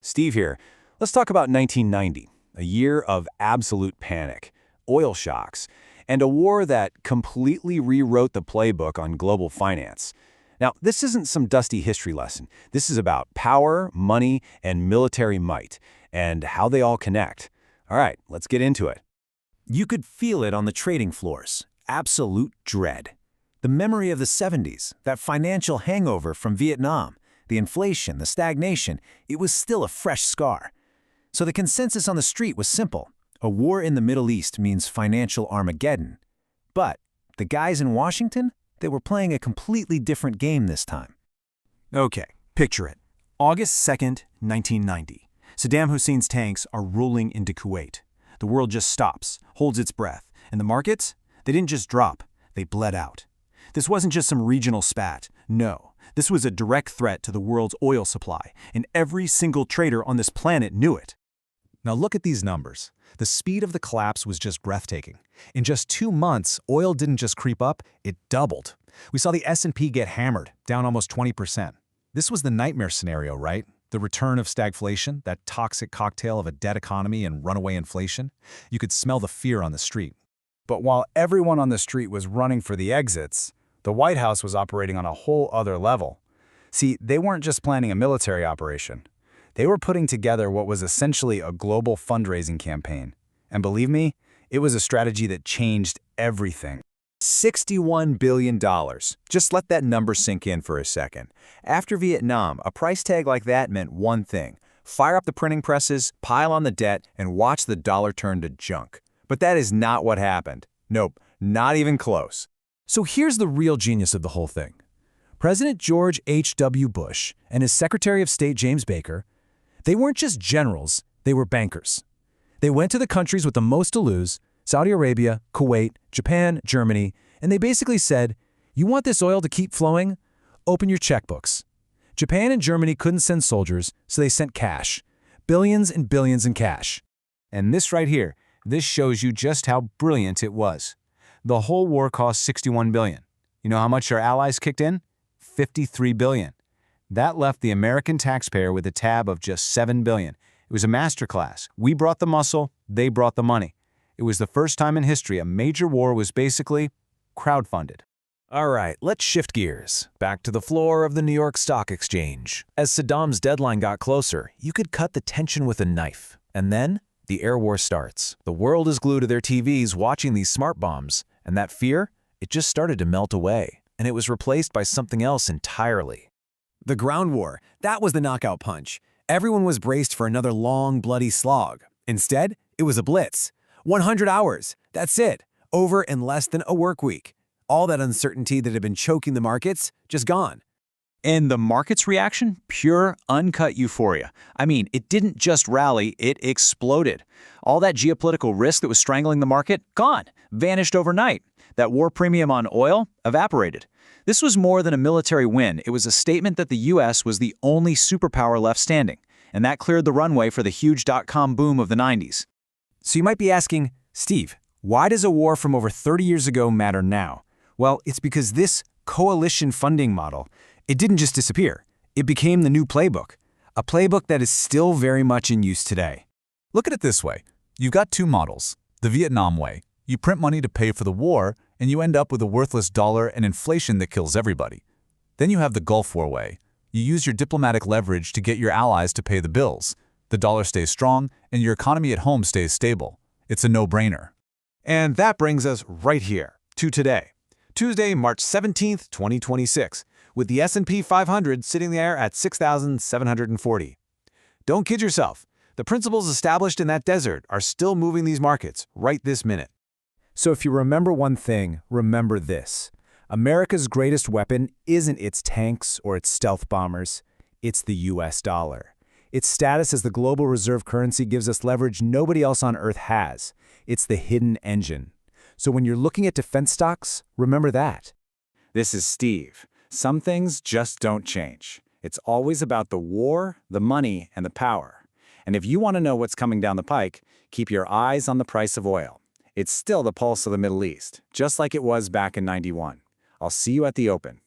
Steve here. Let's talk about 1990, a year of absolute panic, oil shocks, and a war that completely rewrote the playbook on global finance. Now, this isn't some dusty history lesson. This is about power, money, and military might, and how they all connect. All right, let's get into it. You could feel it on the trading floors. Absolute dread. The memory of the 70s, that financial hangover from Vietnam, the inflation, the stagnation, it was still a fresh scar. So the consensus on the street was simple. A war in the Middle East means financial Armageddon. But the guys in Washington, they were playing a completely different game this time. Okay, picture it. August 2nd, 1990. Saddam Hussein's tanks are rolling into Kuwait. The world just stops, holds its breath, and the markets, they didn't just drop, they bled out. This wasn't just some regional spat. No, this was a direct threat to the world's oil supply, and every single trader on this planet knew it. Now look at these numbers. The speed of the collapse was just breathtaking. In just 2 months, oil didn't just creep up, it doubled. We saw the S&P get hammered, down almost 20%. This was the nightmare scenario, right? The return of stagflation, that toxic cocktail of a dead economy and runaway inflation. You could smell the fear on the street. But while everyone on the street was running for the exits, the White House was operating on a whole other level. See, they weren't just planning a military operation. They were putting together what was essentially a global fundraising campaign. And believe me, it was a strategy that changed everything. $61 billion. Just let that number sink in for a second. After Vietnam, a price tag like that meant one thing: fire up the printing presses, pile on the debt, and watch the dollar turn to junk. But that is not what happened. Nope, not even close. So here's the real genius of the whole thing. President George H.W. Bush and his Secretary of State James Baker, they weren't just generals, they were bankers. They went to the countries with the most to lose, Saudi Arabia, Kuwait, Japan, Germany, and they basically said, you want this oil to keep flowing? Open your checkbooks. Japan and Germany couldn't send soldiers, so they sent cash. Billions and billions in cash. And this right here, this shows you just how brilliant it was. The whole war cost $61 billion. You know how much our allies kicked in? $53 billion. That left the American taxpayer with a tab of just $7 billion. It was a masterclass. We brought the muscle, they brought the money. It was the first time in history a major war was basically crowdfunded. All right, let's shift gears. Back to the floor of the New York Stock Exchange. As Saddam's deadline got closer, you could cut the tension with a knife. And then the air war starts. The world is glued to their TVs watching these smart bombs. And that fear, it just started to melt away. And it was replaced by something else entirely. The ground war, that was the knockout punch. Everyone was braced for another long, bloody slog. Instead, it was a blitz. 100 hours, that's it. Over in less than a work week. All that uncertainty that had been choking the markets, just gone. And the market's reaction? Pure, uncut euphoria. I mean, it didn't just rally, it exploded. All that geopolitical risk that was strangling the market, gone, vanished overnight. That war premium on oil evaporated. This was more than a military win. It was a statement that the U.S. was the only superpower left standing, and that cleared the runway for the huge dot-com boom of the 90s. So you might be asking, Steve, why does a war from over 30 years ago matter now? Well, it's because this coalition funding model, it didn't just disappear. It became the new playbook, a playbook that is still very much in use today. Look at it this way. You've got two models. The Vietnam way. You print money to pay for the war, and you end up with a worthless dollar and inflation that kills everybody. Then you have the Gulf War way. You use your diplomatic leverage to get your allies to pay the bills. The dollar stays strong, and your economy at home stays stable. It's a no-brainer. And that brings us right here to today, Tuesday, March 17th, 2026, with the S&P 500 sitting there at 6,740. Don't kid yourself. The principles established in that desert are still moving these markets right this minute. So if you remember one thing, remember this. America's greatest weapon isn't its tanks or its stealth bombers. It's the US dollar. Its status as the global reserve currency gives us leverage nobody else on Earth has. It's the hidden engine. So when you're looking at defense stocks, remember that. This is Steve. Some things just don't change. It's always about the war, the money, and the power. And if you want to know what's coming down the pike, keep your eyes on the price of oil. It's still the pulse of the Middle East, just like it was back in '91. I'll see you at the open.